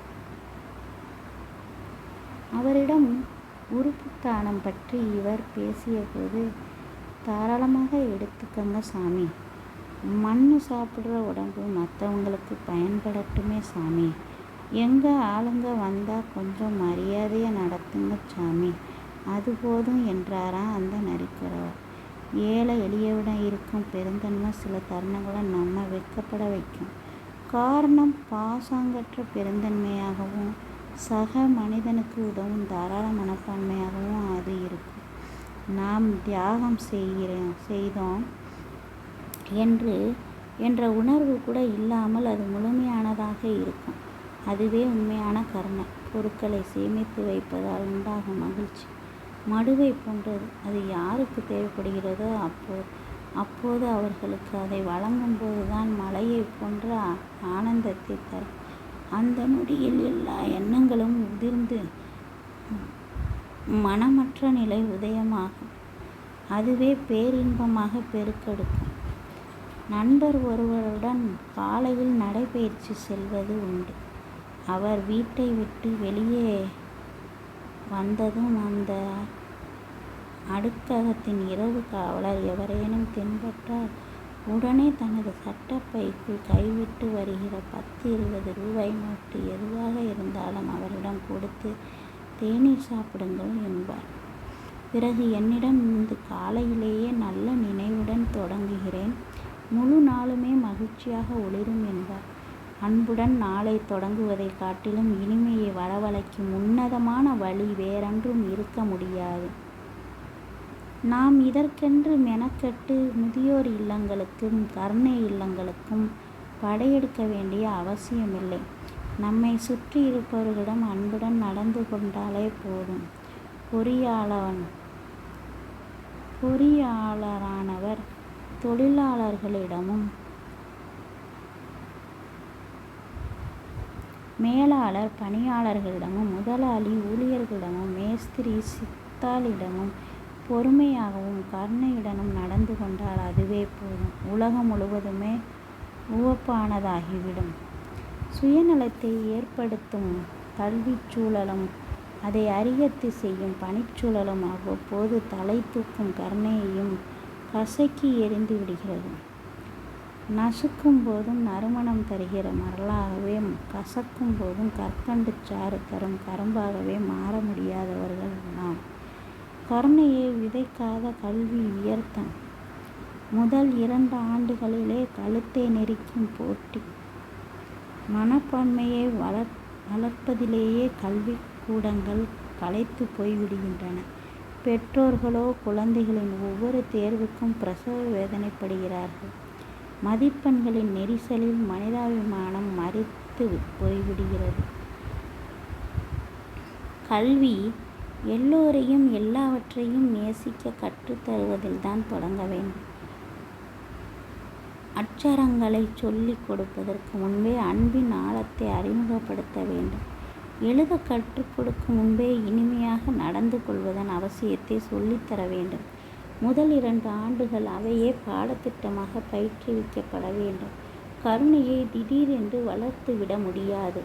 அவரிடம் உறுப்புத்தானம் பற்றி இவர் பேசியபோது, தாராளமாக எடுத்துக்கங்க சாமி, மண்ணு சாப்பிட்ற உடம்பு மற்றவங்களுக்கு பயன்படட்டுமே சாமி, எங்கள் ஆளுங்க வந்தால் கொஞ்சம் மரியாதையாக நடத்துங்க சாமி, அது போதும் என்றாராம் அந்த நரிக்குறவர். ஏழை எளியவிடம் இருக்கும் பெருந்தன்மை சில தருணங்களை நம்ம வெட்கப்பட வைக்கும். காரணம், பாசாங்கற்ற பெருந்தன்மையாகவும் சக மனிதனுக்கு உதவும் தாராள மனப்பான்மையாகவும் அது இருக்கும். நாம் தியாகம் செய்தோம் என்ற உணர்வு கூட இல்லாமல் அது முழுமையானதாக இருக்கும். அதுவே உண்மையான கருணை. பொருட்களை சேமித்து வைப்பதால் உண்டாகும் மகிழ்ச்சி மடுவை போன்றது. அது யாருக்கு தேவைப்படுகிறதோ அப்போது அவர்களுக்கு அதை வழங்கும் போதுதான் மழையை போன்ற ஆனந்தத்தை தரும். அந்த நொடியில் எல்லா எண்ணங்களும் உதிர்ந்து மனமற்ற நிலை உதயமாகும். அதுவே பேரின்பமாக பெருக்கெடுக்கும். நண்பர் ஒருவருடன் காலையில் நடைபயிற்சி செல்வது உண்டு. அவர் வீட்டை விட்டு வெளியே வந்ததும் அந்த அடுக்ககத்தின் இரவு காவலர் எவரேனும் தென்பட்டால் உடனே தனது சட்டப்பைக்குள் கைவிட்டு வருகிற 10-20 ரூபாய் நோட்டு எதுவாக இருந்தாலும் அவரிடம் கொடுத்து தேநீர் சாப்பிடுங்கள் என்பார். பிறகு என்னிடம் இன்று காலையிலேயே நல்ல நினைவுடன் தொடங்குகிறேன், முழு நாளுமே மகிழ்ச்சியாக ஒளிரும் என்பார். அன்புடன் நாளை தொடங்குவதை காட்டிலும் இனிமையை வரவழைக்கும் உன்னதமான வழி வேறொன்றும் இருக்க முடியாது. நாம் இதற்கென்று மெனக்கெட்டு முதியோர் இல்லங்களுக்கும் கருணை இல்லங்களுக்கும் படையெடுக்க வேண்டிய அவசியமில்லை. நம்மை சுற்றி இருப்பவர்களிடம் அன்புடன் நடந்து கொண்டாலே போதும். பொறியாளரானவர் தொழிலாளர்களிடமும், மேலாளர் பணியாளர்களிடமும், முதலாளி ஊழியர்களிடமும், மேஸ்திரி சித்தாளிடமும் பொறுமையாகவும் கருணையுடனும் நடந்து கொண்டால் அதுவே போதும். உலகம் முழுவதுமே உவப்பானதாகிவிடும். சுயநலத்தை ஏற்படுத்தும் கல்விச் சூழலும் அதை அறியத்து செய்யும் பணிச்சூழலும் அவ்வப்போது தலை தூக்கும் கருணையையும் கசக்கி எறிந்து விடுகிறது. நசுக்கும் போதும் நறுமணம் தருகிற மரலாகவே, கசக்கும் போதும் கற்கண்டு சாறு தரும் கரும்பாகவே மாற முடியாதவர்கள் நாம். கருணையை விதைக்காத கல்வி வியர்த்தம். முதல் 2 ஆண்டுகளிலே கழுத்தை நெரிக்கும் போட்டி. மனப்பான்மையை வளர்ப்பதிலேயே கல்விக்கூடங்கள் களைத்து போய்விடுகின்றன. பெற்றோர்களோ குழந்தைகளின் ஒவ்வொரு தேர்வுக்கும் பிரசவ வேதனைப்படுகிறார்கள். மதிப்பெண்களின் நெரிசலில் மனிதாபிமானம் மரித்து போய்விடுகிறது. கல்வி எல்லோரையும் எல்லாவற்றையும் நேசிக்க கற்றுத்தருவதில்தான் தொடங்க வேண்டும். அட்சரங்களை சொல்லிக் கொடுப்பதற்கு முன்பே அன்பின் ஆழத்தை அறிமுகப்படுத்த வேண்டும். எழுத கற்றுக் கொடுக்கும் முன்பே இனிமையாக நடந்து கொள்வதன் அவசியத்தை சொல்லித்தர வேண்டும். முதல் 2 ஆண்டுகள் அவையே பாடத்திட்டமாக பயிற்றுவிக்கப்பட வேண்டும். கருணையை திடீரென்று வளர்த்து விட முடியாது.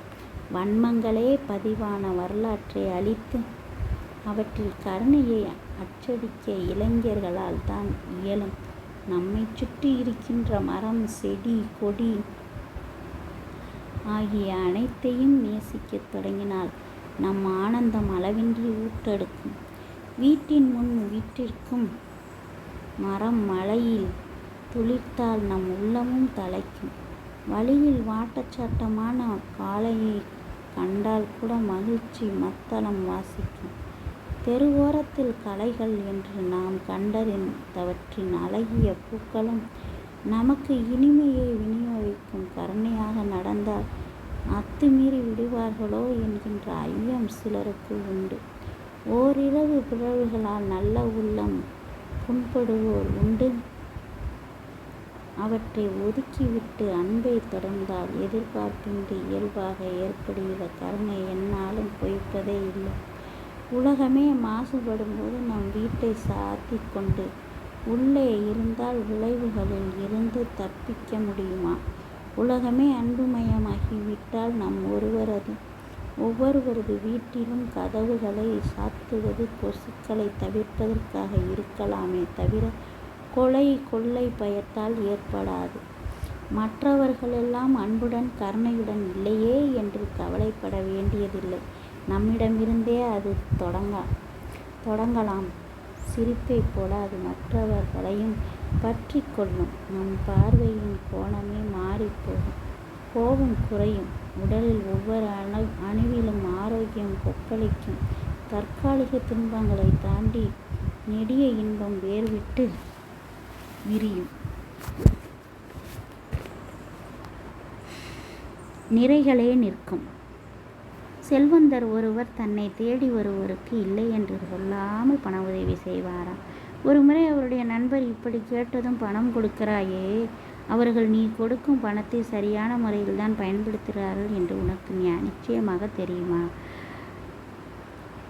வன்மங்களே பதிவான வரலாற்றை அழித்து அவற்றில் கருணையை அச்சடிக்க இளைஞர்களால் தான் இயலும். நம்மை சுற்றி இருக்கின்ற மரம், செடி, கொடி ஆகிய அனைத்தையும் நேசிக்கத் தொடங்கினால் நம் ஆனந்தம் அளவின்றி ஊற்றெடுக்கும். வீட்டின் முன் வீட்டிற்கும் மரம் மழையில் துளிர்த்தால் நம் உள்ளமும் தழைக்கும். வழியில் வாட்டச்சாட்டமான காளையை கண்டால் கூட மகிழ்ச்சி மத்தளம் வாசிக்கும். தெருவோரத்தில் கலைகள் என்று நாம் கண்டறிந்தவற்றின் அழகிய பூக்களும் நமக்கு இனிமையை விநியோகிக்கும். கருணையாக நடந்தால் அத்துமீறி விடுவார்களோ என்கின்ற ஐயம் சிலருக்கு உண்டு. ஓரிரவு பிறழ்வுகளால் நல்ல உள்ளம் புண்படுவோர் உண்டு. அவற்றை ஒதுக்கிவிட்டு அன்பை தொடர்ந்தால் எதிர்பார்ப்பின்றி இயல்பாக ஏற்படுகிற கருணை எந்நாளும் பொய்ப்பதே இல்லை. உலகமே மாசுபடும்போது நம் வீட்டை சாத்தி கொண்டு உள்ளே இருந்தால் விளைவுகளில் இருந்து தப்பிக்க முடியுமா? உலகமே அன்புமயமாகிவிட்டால் நம் ஒவ்வொருவரது வீட்டிலும் கதவுகளை சாத்துவது கொசுக்களை தவிர்ப்பதற்காக இருக்கலாமே தவிர கொள்ளை பயத்தால் ஏற்படாது. மற்றவர்களெல்லாம் அன்புடன் கருணையுடன் இல்லையே என்று கவலைப்பட வேண்டியதில்லை. நம்மிடமிருந்தே அது தொடங்கலாம். சிரிப்பை போல அது மற்றவர்களையும் பற்றி கொள்ளும். நம் பார்வையின் கோணமே மாறிப்போகும். கோபம் குறையும். உடலில் ஒவ்வொரு அணுவிலும் ஆரோக்கியம் கொப்பளிக்கும். தற்காலிக துன்பங்களை தாண்டி நெடிய இன்பம் வேர்விட்டு விரியும். நிறைகளே நிற்கும். செல்வந்தர் ஒருவர் தன்னை தேடி வருவோருக்கு இல்லை என்று சொல்லாமல் பண உதவி செய்வாராம். ஒருமுறை அவருடைய நண்பர், இப்படி கேட்டதும் பணம் கொடுக்கிறாயே, அவர்கள் நீ கொடுக்கும் பணத்தை சரியான முறையில் தான் பயன்படுத்துகிறார்கள் என்று உனக்கு நிச்சயமாக தெரியுமா?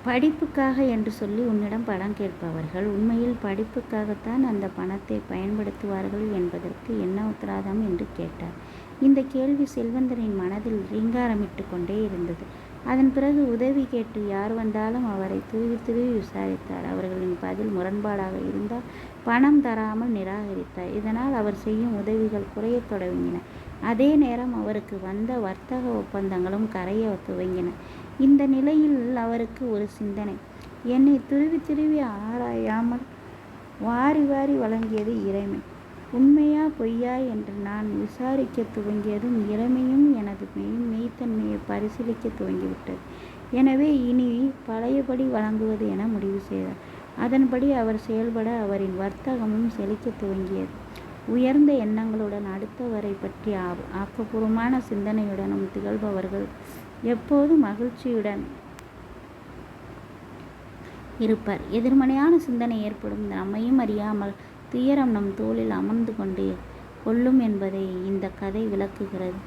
படிப்புக்காக என்று சொல்லி உன்னிடம் பணம் கேட்பவர்கள் உண்மையில் படிப்புக்காகத்தான் அந்த பணத்தை பயன்படுத்துவார்கள் என்பதற்கு என்ன உத்தரவாதம் என்று கேட்டார். இந்த கேள்வி செல்வந்தரின் மனதில் ரீங்காரமிட்டு கொண்டே இருந்தது. அதன் பிறகு உதவி கேட்டு யார் வந்தாலும் அவரை துருவி விசாரித்தார். அவர்களின் பதில் முரண்பாடாக இருந்தால் பணம் தராமல் நிராகரித்தார். இதனால் அவர் செய்யும் உதவிகள் குறையத் தொடங்கின. அதே நேரம் அவருக்கு வந்த வர்த்தக ஒப்பந்தங்களும் கரைய துவங்கின. இந்த நிலையில் அவருக்கு ஒரு சிந்தனை. என்னை துருவி ஆராயாமல் வாரி வழங்கியது இறைமை. உண்மையா பொய்யா என்று நான் விசாரிக்க துவங்கியதும் இறைமையும் எனது மெய்த்தன்மையை பரிசீலிக்க துவங்கிவிட்டது. எனவே இனி பழையபடி வழங்குவது என முடிவு செய்தார். அதன்படி அவர் செயல்பட அவரின் வர்த்தகமும் செழிக்க துவங்கியது. உயர்ந்த எண்ணங்களுடன் அடுத்தவரை பற்றி ஆக்கப்பூர்வமான சிந்தனையுடனும் திகழ்பவர்கள் எப்போதும் மகிழ்ச்சியுடன் இருப்பர். எதிர்மறையான சிந்தனை ஏற்படும் நம்மையும் அறியாமல் துயரம் நம் தோளில் அமர்ந்து கொள்ளும் என்பதை இந்த கதை விளக்குகிறது.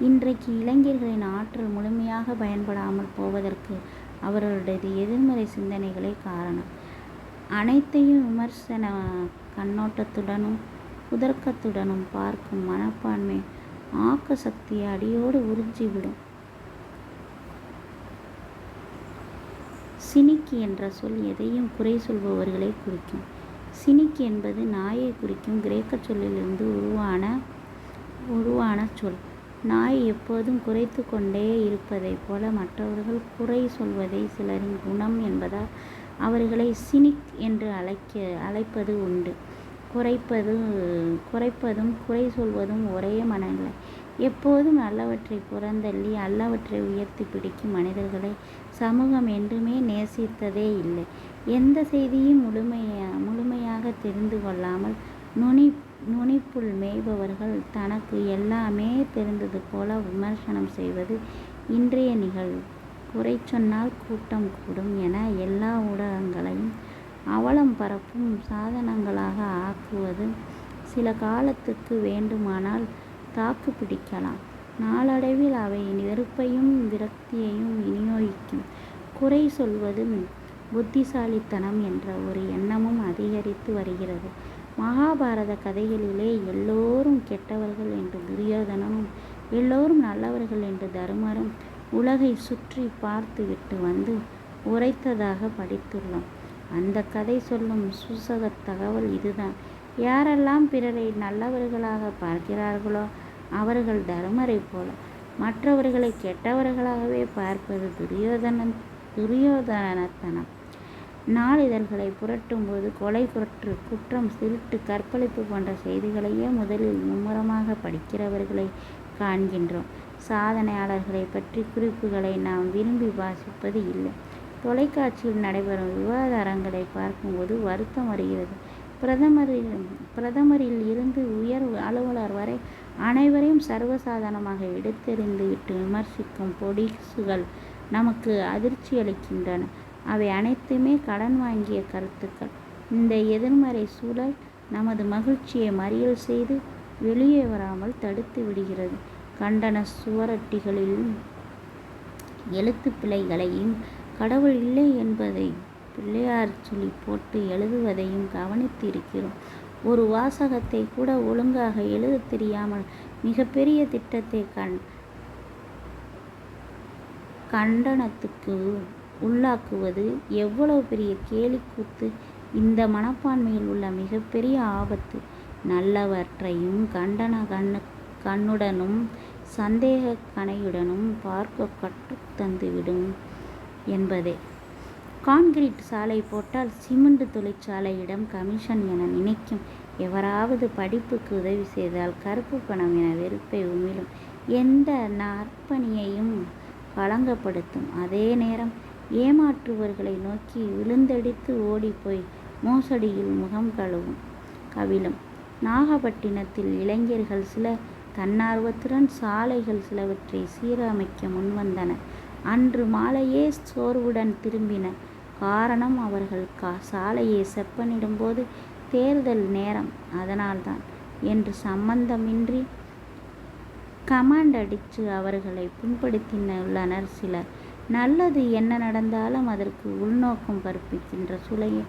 இன்றைக்கு இளைஞர்களின் ஆற்றல் முழுமையாக பயன்படாமல் போவதற்கு அவர்களுடைய எதிர்மறை சிந்தனைகளே காரணம். அனைத்தையும் விமர்சன கண்ணோட்டத்துடனும் குதர்க்கத்துடனும் பார்க்கும் மனப்பான்மை ஆக்க சக்தியை அடியோடு உறிஞ்சிவிடும். சினிக்கி என்ற சொல் எதையும் குறை சொல்பவர்களை குறிக்கும். சினிக் என்பது நாயை குறிக்கும் கிரேக்க சொல்லிலிருந்து உருவான சொல். நாய் எப்போதும் குறைத்து கொண்டே இருப்பதைப் போல மற்றவர்கள் குறை சொல்வதை சிலரின் குணம் என்பதால் அவர்களை சினிக் என்று அழைப்பது உண்டு. குறைப்பதும் குறை சொல்வதும் ஒரே மனநிலை. எப்போதும் நல்லவற்றை புறந்தள்ளி அல்லவற்றை உயர்த்தி பிடிக்கும் மனிதர்களை சமூகம் என்றுமே நேசித்ததே இல்லை. எந்த செய்தியும் முழுமையாக தெரிந்து கொள்ளாமல் நுனிப்புள் மேய்பவர்கள் தனக்கு எல்லாமே தெரிந்தது போல விமர்சனம் செய்வது இன்றைய நிகழ்வு. குறை சொன்னால் கூட்டம் கூடும் என எல்லா ஊடகங்களையும் அவலம் பரப்பும் சாதனங்களாக ஆக்குவது சில காலத்துக்கு வேண்டுமானால் தாக்கு பிடிக்கலாம். நாளடைவில் அவை வெறுப்பையும் விரக்தியையும் விநியோகிக்கும். குறை சொல்வது புத்திசாலித்தனம் என்ற ஒரு எண்ணமும் அதிகரித்து வருகிறது. மகாபாரத கதைகளிலே எல்லோரும் கெட்டவர்கள் என்று துரியோதனனும் எல்லோரும் நல்லவர்கள் என்று தருமரும் உலகை சுற்றி பார்த்துவிட்டு வந்து உரைத்ததாக படித்துள்ளோம். அந்த கதை சொல்லும் சூசகத் தகவல் இதுதான். யாரெல்லாம் பிறரை நல்லவர்களாக பார்க்கிறார்களோ அவர்கள் தருமரை போல, மற்றவர்களை கெட்டவர்களாகவே பார்ப்பது துரியோதனத்தனம். நாளிதழ்களை புரட்டும் போது கொலை, குற்றம், திருட்டு, கற்பழிப்பு போன்ற செய்திகளையே முதலில் மும்முரமாக படிக்கிறவர்களை காண்கின்றோம். சாதனையாளர்களை பற்றி குறிப்புகளை நாம் விரும்பி வாசிப்பது இல்லை. தொலைக்காட்சியில் நடைபெறும் விவாத அரங்களை பார்க்கும்போது வருத்தம் வருகிறது. பிரதமரில் இருந்து உயர் அலுவலர் வரை அனைவரையும் சர்வசாதாரணமாக எடுத்தெறிந்து விட்டு விமர்சிக்கும் பொடிசுகள் நமக்கு அதிர்ச்சி அளிக்கின்றன. அவை அனைத்துமே கடன் வாங்கிய கருத்துக்கள். இந்த எதிர்மறை சூழல் நமது மகிழ்ச்சியை மறியல் செய்து வெளியே வராமல் தடுத்து விடுகிறது. கண்டன சுவரொட்டிகளிலும் எழுத்து பிழைகளையும் கடவுள் இல்லை என்பதை பிள்ளையார் சொல்லி போட்டு எழுதுவதையும் கவனித்து இருக்கிறோம். ஒரு வாசகத்தை கூட ஒழுங்காக எழுத தெரியாமல் மிகப்பெரிய திட்டத்தை கண்டனத்துக்கு உள்ளாக்குவது எவ்வளவு பெரிய கேலிக்கூத்து! இந்த மனப்பான்மையில் உள்ள மிகப்பெரிய ஆபத்து நல்லவற்றையும் கண்ணுடனும் சந்தேக கணையுடனும் பார்க்க கற்றுத்தந்துவிடும் என்பதே. கான்கிரீட் சாலை போட்டால் சிமெண்ட் தொழிற்சாலையிடம் கமிஷன் என நினைக்கும் எவராவது படிப்புக்கு உதவி செய்தால் கருப்பு பணம் என வெறுப்பை உமிழும் எந்த நற்பணியையும் களங்கப்படுத்தும். அதே நேரம் ஏமாற்றுவர்களை நோக்கி விழுந்தடித்து ஓடிப்போய் மோசடியில் முகம் கவிழும். நாகப்பட்டினத்தில் இளைஞர்கள் சிலர் தன்னார்வத்துடன் சாலைகள் சிலவற்றை சீரமைக்க முன்வந்தனர். அன்று மாலையே சோர்வுடன் திரும்பினர். காரணம், அவர்கள் சாலையை செப்பனிடும்போது தேர்தல் நேரம், அதனால்தான் என்று சம்பந்தமின்றி கமாண்ட் அடித்து அவர்களை புண்படுத்தியுள்ளனர் சிலர். நல்லது என்ன நடந்தாலும் அதற்கு உள்நோக்கம் கற்பிக்கின்ற சூழலை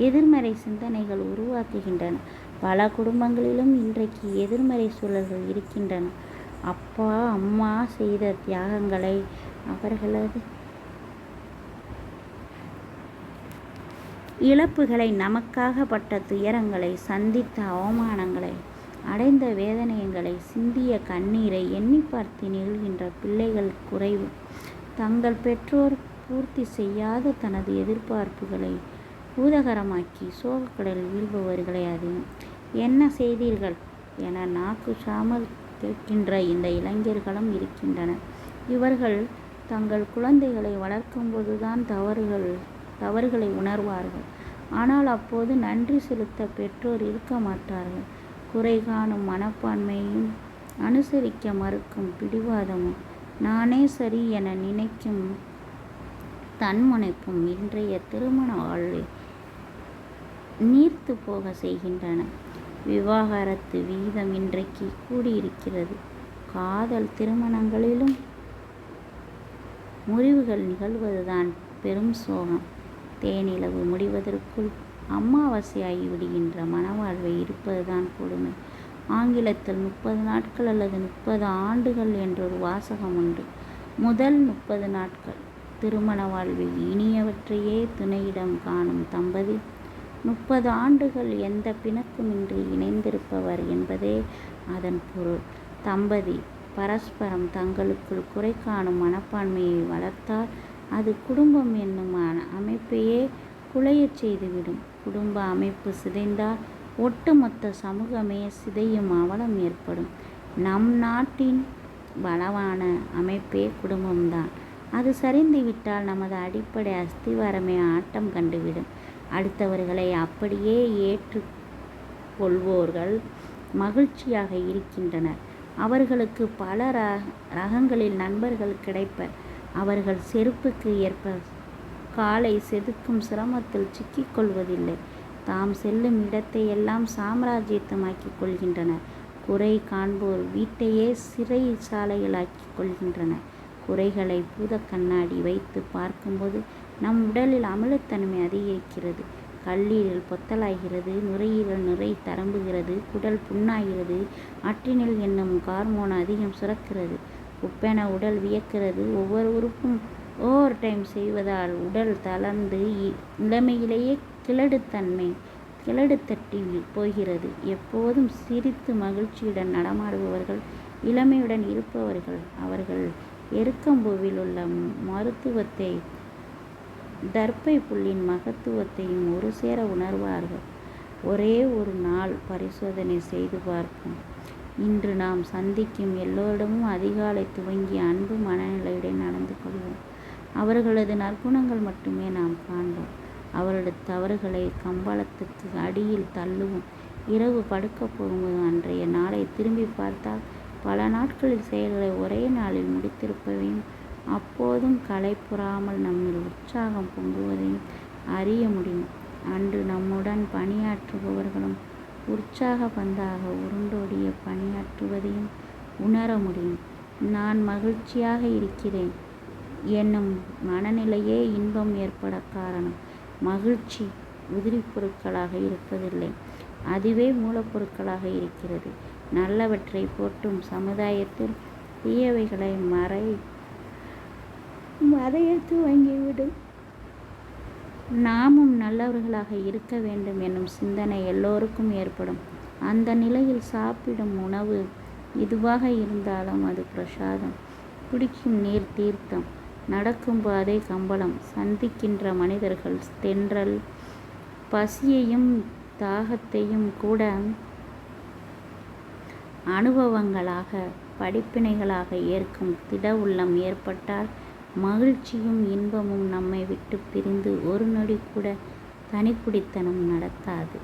எதிர்மறை சிந்தனைகள் உருவாக்குகின்றன. பல குடும்பங்களிலும் இன்றைக்கு எதிர்மறை சூழல்கள் இருக்கின்றன. அப்பா அம்மா செய்த தியாகங்களை, அவர்களது இழப்புகளை, நமக்காக பட்ட துயரங்களை, சந்தித்த அவமானங்களை, அடைந்த வேதனைகளை, சிந்திய கண்ணீரை எண்ணி பார்த்து நெகிழ்கின்ற பிள்ளைகள் குறைவு. தங்கள் பெற்றோர் பூர்த்தி செய்யாத தனது எதிர்பார்ப்புகளை பூதகரமாக்கி சோகக்கடலில் வீழ்பவர்களை அதிகம். என்ன செய்தீர்கள் என நாக்கு சாமல் கேட்கின்ற இந்த இளைஞர்களும் இருக்கின்றனர். இவர்கள் தங்கள் குழந்தைகளை வளர்க்கும்போதுதான் தவறுகளை உணர்வார்கள். ஆனால் அப்போது நன்றி செலுத்த பெற்றோர் இருக்க மாட்டார்கள். குறை காணும் மனப்பான்மையும் அனுசரிக்க மறுக்கும் பிடிவாதமும் நானே சரி என நினைக்கும் தன்முனைப்பும் இன்றைய திருமண வாழ்வை நீர்த்து போக செய்கின்றன. விவாகரத்து வீதம் இன்றைக்கு கூடியிருக்கிறது. காதல் திருமணங்களிலும் முறிவுகள் நிகழ்வதுதான் பெரும் சோகம். தேனிலவு முடிவதற்குள் அமாவாசையாகி விடுகின்ற மனவாழ்வை இருப்பதுதான் கொடுமை. ஆங்கிலத்தில் 30 நாட்கள் அல்லது 30 ஆண்டுகள் என்றொரு வாசகம் உண்டு. முதல் 30 நாட்கள் திருமண வாழ்வில் இனியவற்றையே துணையிடம் காணும் தம்பதி 30 ஆண்டுகள் எந்த பிணக்குமின்றி இணைந்திருப்பவர் என்பதே அதன் பொருள். தம்பதி பரஸ்பரம் தங்களுக்குள் குறை காணும் மனப்பான்மையை வளர்த்தால் அது குடும்பம் என்னும் அமைப்பையே குலையச் செய்துவிடும். குடும்ப அமைப்பு சிதைந்தால் ஒட்டுமொத்த சமூகமே சிதையும் அவலம் ஏற்படும். நம் நாட்டின் பலமான அமைப்பே குடும்பம்தான். அது சரிந்துவிட்டால் நமது அடிப்படை அஸ்திவாரமே ஆட்டம் கண்டுவிடும். அடுத்தவர்களை அப்படியே ஏற்றுக்கொள்வோர்கள் மகிழ்ச்சியாக இருக்கின்றனர். அவர்களுக்கு பல ரகங்களில் நண்பர்கள் கிடைப்பர். அவர்கள் செருப்புக்கு ஏற்ப காலை செதுக்கும் சிரமத்தில் சிக்கிக்கொள்வதில்லை. தாம் செல்லும் இடத்தை எல்லாம் சாம்ராஜ்யத்தமாக்கிக் கொள்கின்றனர். குறை காண்போர் வீட்டையே சிறை சாலைகளாக்கிக் கொள்கின்றனர். குறைகளை பூத கண்ணாடி வைத்து பார்க்கும்போது நம் உடலில் அமிலத்தன்மை அதிகரிக்கிறது. கல்லீரல் பொத்தலாகிறது, நுரையீரல் நுரை தரம்புகிறது, குடல் புண்ணாகிறது, அட்ரினல் என்னும் ஹார்மோன் அதிகம் சுரக்கிறது, உப்பென உடல் வியக்கிறது. ஒவ்வொரு உறுப்பும் ஓவர் டைம் செய்வதால் உடல் தளர்ந்து இளமையிலேயே கிழடு தட்டி போகிறது. எப்போதும் சிரித்து மகிழ்ச்சியுடன் நடமாடுபவர்கள் இளமையுடன் இருப்பவர்கள். அவர்கள் எருக்கம்பூவில் உள்ள மருத்துவத்தை, தர்ப்பை புல்லின் மகத்துவத்தையும் ஒரு சேர உணர்வார்கள். ஒரே ஒரு நாள் பரிசோதனை செய்து பார்ப்போம். இன்று நாம் சந்திக்கும் எல்லோரிடமும் அதிகாலை துவங்கி அன்பு மனநிலையுடன் நடந்து கொள்வோம். அவர்களது நற்குணங்கள் மட்டுமே நாம் காண்போம். அவர்களது தவறுகளை கம்பளத்துக்கு அடியில் தள்ளுவோம். இரவு படுக்கப் போகும்போது அன்றைய நாளை திரும்பி பார்த்தால் பல நாட்களில் செயல்களை ஒரே நாளில் முடித்திருப்பதையும் அப்போதும் களைப்புறாமல் நம்மில் உற்சாகம் பொங்குவதையும் அறிய முடியும். அன்று நம்முடன் பணியாற்றுபவர்களும் உற்சாக பந்தாக உருண்டோடிய பணியாற்றுவதையும் உணர முடியும். நான் மகிழ்ச்சியாக இருக்கிறேன் என்னும் மனநிலையே இன்பம் ஏற்பட காரணம். மகிழ்ச்சி உதிரிப் பொருட்களாக இருப்பதில்லை, அதுவே மூலப்பொருட்களாக இருக்கிறது. நல்லவற்றை போற்றும் சமுதாயத்தில் தீயவைகளை மறைய துவங்கிவிடும். நாமும் நல்லவர்களாக இருக்க வேண்டும் என்னும் சிந்தனை எல்லோருக்கும் ஏற்படும். அந்த நிலையில் சாப்பிடும் உணவு இதுவாக இருந்தாலும் அது பிரசாதம், குடிக்கும் நீர் தீர்த்தம், நடக்கும் பாதை கம்பளம், சந்திக்கின்ற மனிதர்கள் தென்றல். பசியையும் தாகத்தையும் கூட அனுபவங்களாக படிப்பினைகளாக ஏற்கும் திட உள்ளம் ஏற்பட்டால் மகிழ்ச்சியும் இன்பமும் நம்மை விட்டு பிரிந்து ஒரு நொடி கூட தனிக்குடித்தனம் நடத்தாது.